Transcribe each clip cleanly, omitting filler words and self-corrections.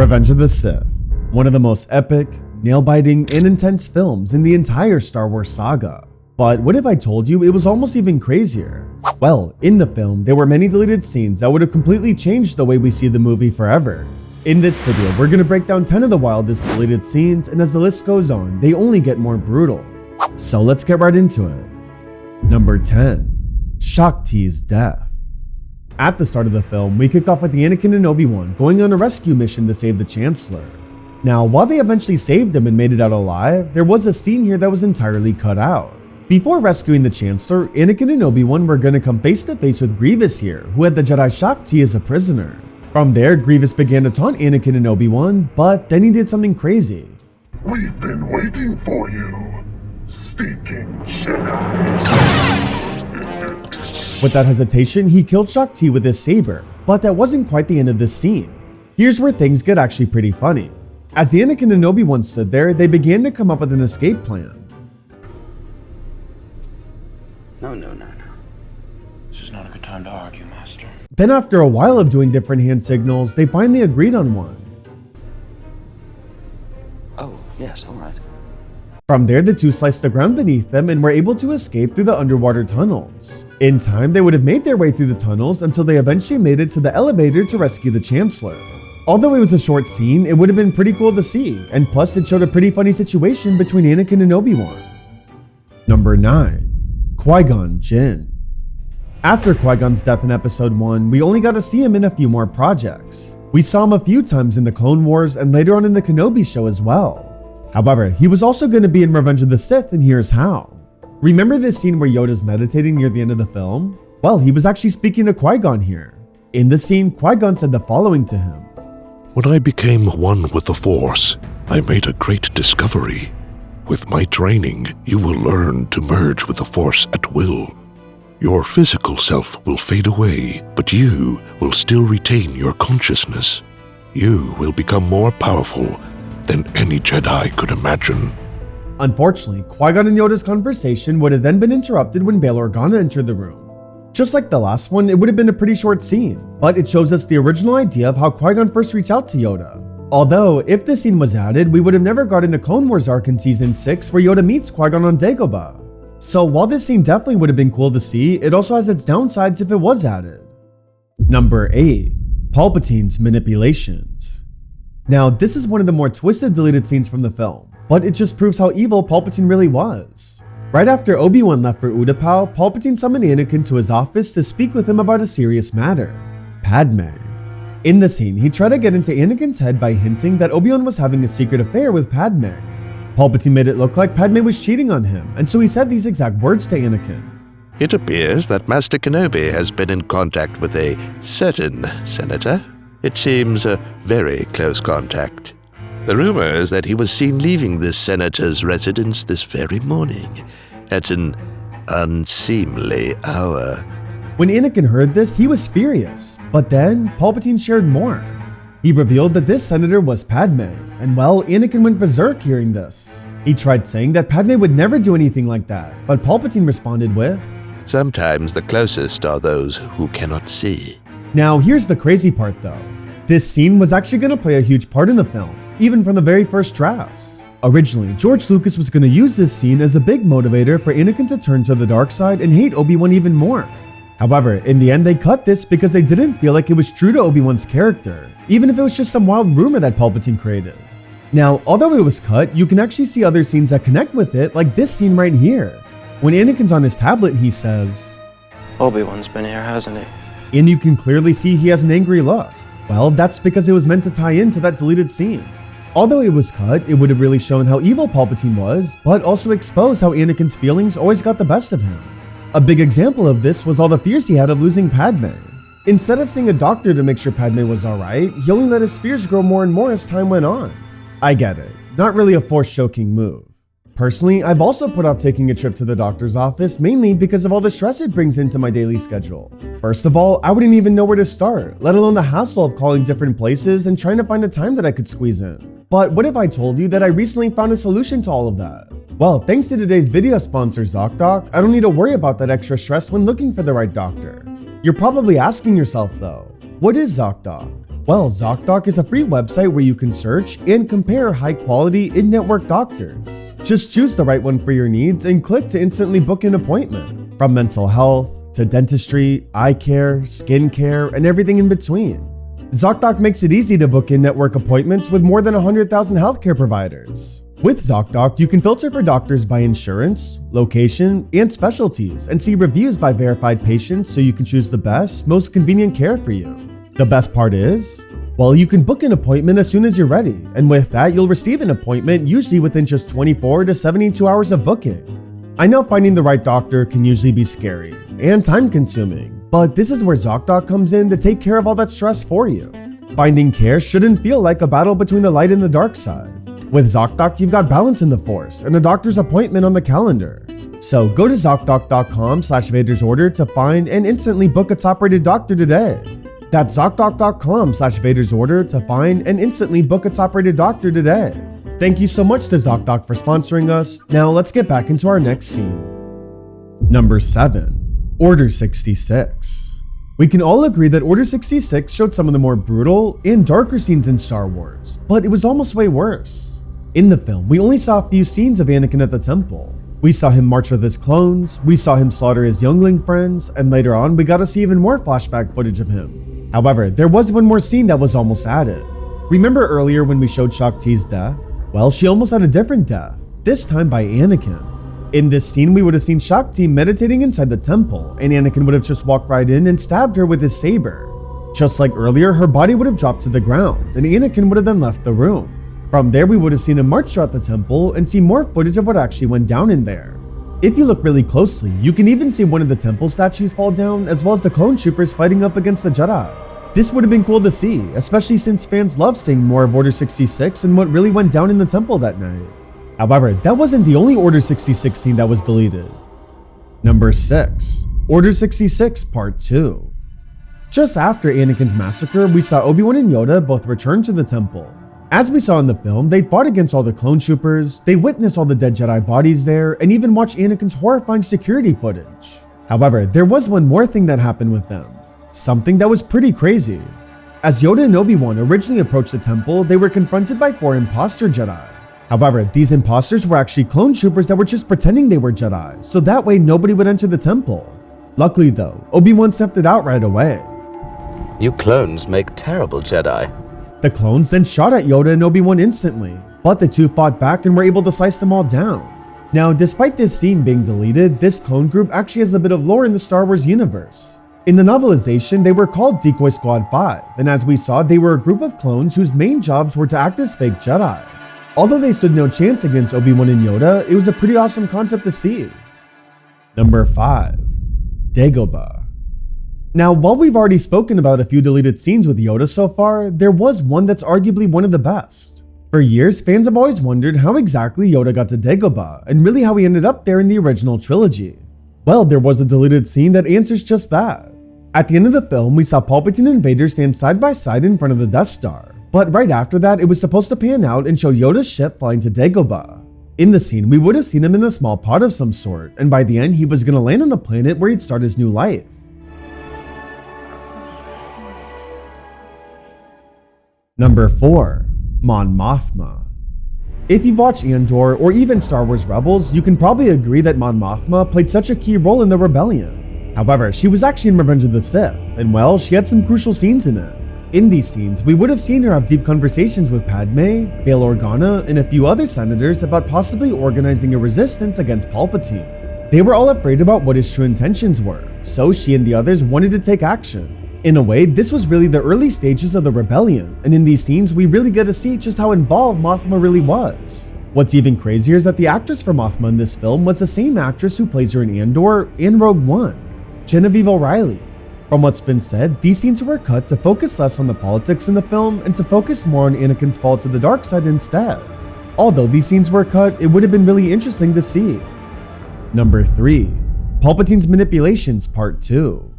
Revenge of the Sith, one of the most epic, nail-biting, and intense films in the entire Star Wars saga. But what if I told you it was almost even crazier? Well, in the film, there were many deleted scenes that would have completely changed the way we see the movie forever. In this video, we're gonna break down 10 of the wildest deleted scenes, and as the list goes on, they only get more brutal. So let's get right into it. Number 10. Shaak Ti's death. At the start of the film, we kick off with the Anakin and Obi-Wan going on a rescue mission to save the Chancellor. Now, while they eventually saved him and made it out alive, there was a scene here that was entirely cut out. Before rescuing the Chancellor, Anakin and Obi-Wan were gonna come face to face with Grievous here, who had the Jedi Shaak Ti as a prisoner. From there, Grievous began to taunt Anakin and Obi-Wan, but then he did something crazy. We've been waiting for you, stinking Jedi. Without hesitation, he killed Shaak Ti with his saber, but that wasn't quite the end of this scene. Here's where things get actually pretty funny. As the Anakin and Obi-Wan stood there, they began to come up with an escape plan. No. This is not a good time to argue, Master. Then after a while of doing different hand signals, they finally agreed on one. Oh, yes, all right. From there, the two sliced the ground beneath them and were able to escape through the underwater tunnels. In time, they would have made their way through the tunnels until they eventually made it to the elevator to rescue the Chancellor. Although it was a short scene, it would have been pretty cool to see, and plus it showed a pretty funny situation between Anakin and Obi-Wan. Number 9. Qui-Gon Jinn. After Qui-Gon's death in Episode 1, we only got to see him in a few more projects. We saw him a few times in the Clone Wars and later on in the Kenobi show as well. However, he was also going to be in Revenge of the Sith, and here's how. Remember this scene where Yoda's meditating near the end of the film? Well, he was actually speaking to Qui-Gon here. In the scene, Qui-Gon said the following to him. When I became one with the Force, I made a great discovery. With my training, you will learn to merge with the Force at will. Your physical self will fade away, but you will still retain your consciousness. You will become more powerful than any Jedi could imagine. Unfortunately, Qui-Gon and Yoda's conversation would have then been interrupted when Bail Organa entered the room. Just like the last one, it would have been a pretty short scene, but it shows us the original idea of how Qui-Gon first reached out to Yoda. Although, if this scene was added, we would have never gotten the Clone Wars arc in Season 6 where Yoda meets Qui-Gon on Dagobah. So while this scene definitely would have been cool to see, it also has its downsides if it was added. Number 8. Palpatine's manipulations. Now, this is one of the more twisted deleted scenes from the film, but it just proves how evil Palpatine really was. Right after Obi-Wan left for Utapau, Palpatine summoned Anakin to his office to speak with him about a serious matter: Padme. In the scene, he tried to get into Anakin's head by hinting that Obi-Wan was having a secret affair with Padme. Palpatine made it look like Padme was cheating on him, and so he said these exact words to Anakin. It appears that Master Kenobi has been in contact with a certain senator. It seems a very close contact. The rumor is that he was seen leaving this senator's residence this very morning at an unseemly hour. When Anakin heard this, he was furious, but then Palpatine shared more. He revealed that this senator was Padme, and well, Anakin went berserk hearing this. He tried saying that Padme would never do anything like that, but Palpatine responded with, Sometimes the closest are those who cannot see. Now here's the crazy part though. This scene was actually going to play a huge part in the film, even from the very first drafts. Originally, George Lucas was going to use this scene as a big motivator for Anakin to turn to the dark side and hate Obi-Wan even more. However, in the end they cut this because they didn't feel like it was true to Obi-Wan's character, even if it was just some wild rumor that Palpatine created. Now, although it was cut, you can actually see other scenes that connect with it, like this scene right here. When Anakin's on his tablet, he says, Obi-Wan's been here, hasn't he? and you can clearly see he has an angry look. Well, that's because it was meant to tie into that deleted scene. Although it was cut, it would have really shown how evil Palpatine was, but also exposed how Anakin's feelings always got the best of him. A big example of this was all the fears he had of losing Padme. Instead of seeing a doctor to make sure Padme was alright, he only let his fears grow more and more as time went on. I get it, not really a force-choking move. Personally, I've also put off taking a trip to the doctor's office mainly because of all the stress it brings into my daily schedule. First of all, I wouldn't even know where to start, let alone the hassle of calling different places and trying to find a time that I could squeeze in. But what if I told you that I recently found a solution to all of that? Well, thanks to today's video sponsor Zocdoc, I don't need to worry about that extra stress when looking for the right doctor. You're probably asking yourself though, what is Zocdoc? Well, Zocdoc is a free website where you can search and compare high-quality in-network doctors. Just choose the right one for your needs and click to instantly book an appointment. From mental health to dentistry, eye care, skin care, and everything in between. Zocdoc makes it easy to book in-network appointments with more than 100,000 healthcare providers. With Zocdoc, you can filter for doctors by insurance, location, and specialties, and see reviews by verified patients so you can choose the best, most convenient care for you. The best part is, well, you can book an appointment as soon as you're ready, and with that, you'll receive an appointment usually within just 24 to 72 hours of booking. I know finding the right doctor can usually be scary and time-consuming, but this is where Zocdoc comes in to take care of all that stress for you. Finding care shouldn't feel like a battle between the light and the dark side. With Zocdoc, you've got balance in the Force and a doctor's appointment on the calendar. So go to Zocdoc.com/Vader's Order to find and instantly book a top-rated doctor today. That's Zocdoc.com/Vader's Order to find and instantly book a top-rated doctor today. Thank you so much to Zocdoc for sponsoring us. Now let's get back into our next scene. Number 7. Order 66. We can all agree that Order 66 showed some of the more brutal and darker scenes in Star Wars, but it was almost way worse. In the film, we only saw a few scenes of Anakin at the temple. We saw him march with his clones, we saw him slaughter his youngling friends, and later on we got to see even more flashback footage of him. However, there was one more scene that was almost added. Remember earlier when we showed Shaak Ti's death? Well, she almost had a different death, this time by Anakin. In this scene, we would have seen Shaak Ti meditating inside the temple, and Anakin would have just walked right in and stabbed her with his saber. Just like earlier, her body would have dropped to the ground, and Anakin would have then left the room. From there, we would have seen him march throughout the temple and see more footage of what actually went down in there. If you look really closely, you can even see one of the temple statues fall down, as well as the clone troopers fighting up against the Jedi. This would have been cool to see, especially since fans love seeing more of Order 66 and what really went down in the temple that night. However, that wasn't the only Order 66 scene that was deleted. Number 6. Order 66 Part 2. Just after Anakin's massacre, we saw Obi-Wan and Yoda both return to the temple. As we saw in the film, they fought against all the clone troopers, they witnessed all the dead Jedi bodies there, and even watched Anakin's horrifying security footage. However, there was one more thing that happened with them. Something that was pretty crazy. As Yoda and Obi-Wan originally approached the temple, they were confronted by 4 imposter Jedi. However, these imposters were actually clone troopers that were just pretending they were Jedi, so that way nobody would enter the temple. Luckily though, Obi-Wan snuffed it out right away. You clones make terrible Jedi. The clones then shot at Yoda and Obi-Wan instantly, but the two fought back and were able to slice them all down. Now, despite this scene being deleted, this clone group actually has a bit of lore in the Star Wars universe. In the novelization, they were called Decoy Squad 5, and as we saw, they were a group of clones whose main jobs were to act as fake Jedi. Although they stood no chance against Obi-Wan and Yoda, it was a pretty awesome concept to see. Number 5. Dagobah. Now, while we've already spoken about a few deleted scenes with Yoda so far, there was one that's arguably one of the best. For years, fans have always wondered how exactly Yoda got to Dagobah, and really how he ended up there in the original trilogy. Well, there was a deleted scene that answers just that. At the end of the film, we saw Palpatine and Vader stand side by side in front of the Death Star, but right after that, it was supposed to pan out and show Yoda's ship flying to Dagobah. In the scene, we would have seen him in a small pod of some sort, and by the end, he was going to land on the planet where he'd start his new life. Number 4. Mon Mothma. If you've watched Andor or even Star Wars Rebels, you can probably agree that Mon Mothma played such a key role in the rebellion. However, she was actually in Revenge of the Sith, and well, she had some crucial scenes in it. In these scenes, we would have seen her have deep conversations with Padme, Bail Organa, and a few other senators about possibly organizing a resistance against Palpatine. They were all afraid about what his true intentions were, so she and the others wanted to take action. In a way, this was really the early stages of the rebellion, and in these scenes, we really get to see just how involved Mothma really was. What's even crazier is that the actress for Mothma in this film was the same actress who plays her in Andor and Rogue One, Genevieve O'Reilly. From what's been said, these scenes were cut to focus less on the politics in the film and to focus more on Anakin's fall to the dark side instead. Although these scenes were cut, it would have been really interesting to see. Number 3. Palpatine's Manipulations Part 2.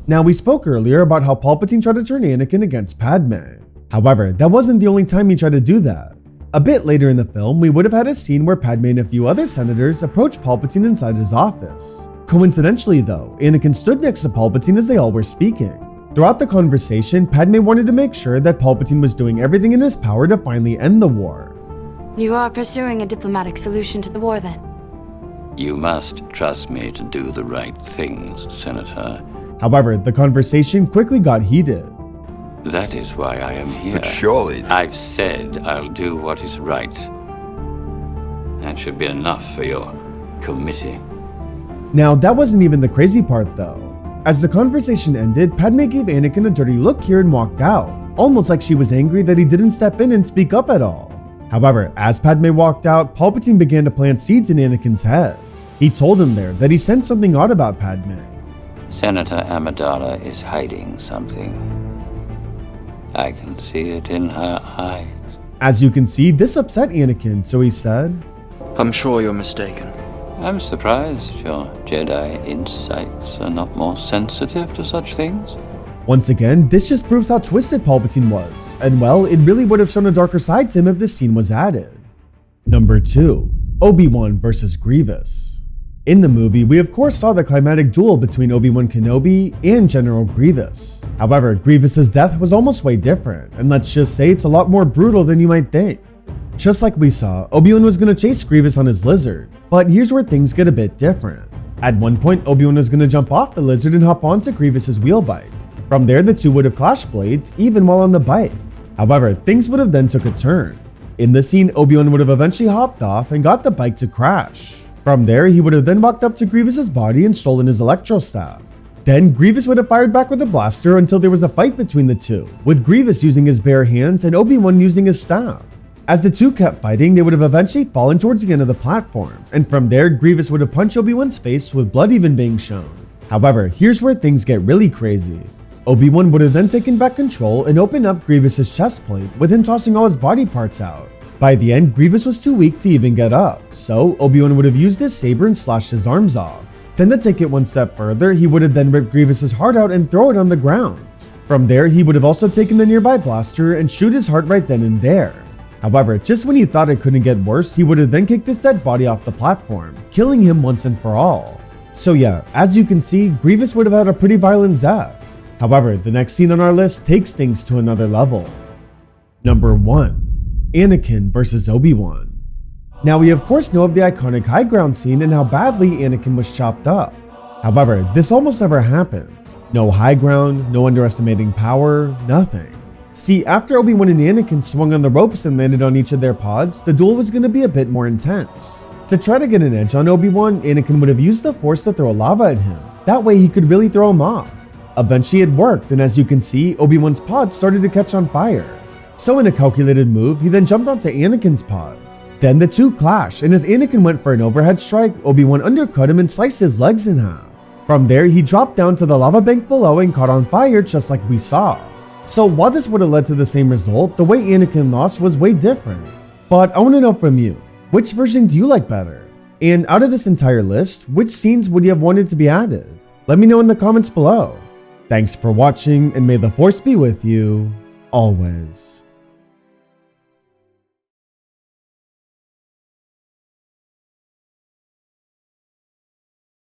Now, we spoke earlier about how Palpatine tried to turn Anakin against Padme. However, that wasn't the only time he tried to do that. A bit later in the film, we would have had a scene where Padme and a few other senators approached Palpatine inside his office. Coincidentally though, Anakin stood next to Palpatine as they all were speaking. Throughout the conversation, Padme wanted to make sure that Palpatine was doing everything in his power to finally end the war. You are pursuing a diplomatic solution to the war, then? You must trust me to do the right things, Senator. However, the conversation quickly got heated. That is why I am here. But surely... I've said I'll do what is right. That should be enough for your committee. Now, that wasn't even the crazy part though. As the conversation ended, Padme gave Anakin a dirty look here and walked out, almost like she was angry that he didn't step in and speak up at all. However, as Padme walked out, Palpatine began to plant seeds in Anakin's head. He told him there that he sensed something odd about Padme. Senator Amidala is hiding something. I can see it in her eyes. As you can see, this upset Anakin, so he said, I'm sure you're mistaken. I'm surprised your Jedi insights are not more sensitive to such things. Once again, this just proves how twisted Palpatine was, and well, it really would have shown a darker side to him if this scene was added. Number 2. Obi-Wan versus Grievous. In the movie, we of course saw the climatic duel between Obi-Wan Kenobi and General Grievous. However, Grievous's death was almost way different, and let's just say it's a lot more brutal than you might think. Just like we saw, Obi-Wan was going to chase Grievous on his lizard, but here's where things get a bit different. At one point, Obi-Wan was going to jump off the lizard and hop onto Grievous's wheel bike. From there, the two would have clashed blades, even while on the bike. However, things would have then took a turn. In the scene, Obi-Wan would have eventually hopped off and got the bike to crash. From there, he would have then walked up to Grievous's body and stolen his electro staff. Then, Grievous would have fired back with a blaster until there was a fight between the two, with Grievous using his bare hands and Obi-Wan using his staff. As the two kept fighting, they would have eventually fallen towards the end of the platform, and from there, Grievous would have punched Obi-Wan's face with blood even being shown. However, here's where things get really crazy. Obi-Wan would have then taken back control and opened up Grievous's chest plate, with him tossing all his body parts out. By the end, Grievous was too weak to even get up, so Obi-Wan would have used his saber and slashed his arms off. Then to take it one step further, he would have then ripped Grievous's heart out and throw it on the ground. From there, he would have also taken the nearby blaster and shoot his heart right then and there. However, just when he thought it couldn't get worse, he would have then kicked his dead body off the platform, killing him once and for all. So yeah, as you can see, Grievous would have had a pretty violent death. However, the next scene on our list takes things to another level. Number 1. Anakin versus Obi-Wan. Now we of course know of the iconic high ground scene and how badly Anakin was chopped up. However, this almost never happened. No high ground, no underestimating power, nothing. See, after Obi-Wan and Anakin swung on the ropes and landed on each of their pods, the duel was going to be a bit more intense. To try to get an edge on Obi-Wan, Anakin would have used the Force to throw lava at him. That way he could really throw him off. Eventually it worked, and as you can see, Obi-Wan's pod started to catch on fire. So in a calculated move, he then jumped onto Anakin's pod. Then the two clashed, and as Anakin went for an overhead strike, Obi-Wan undercut him and sliced his legs in half. From there, he dropped down to the lava bank below and caught on fire just like we saw. So while this would have led to the same result, the way Anakin lost was way different. But I want to know from you, which version do you like better? And out of this entire list, which scenes would you have wanted to be added? Let me know in the comments below. Thanks for watching, and may the Force be with you always.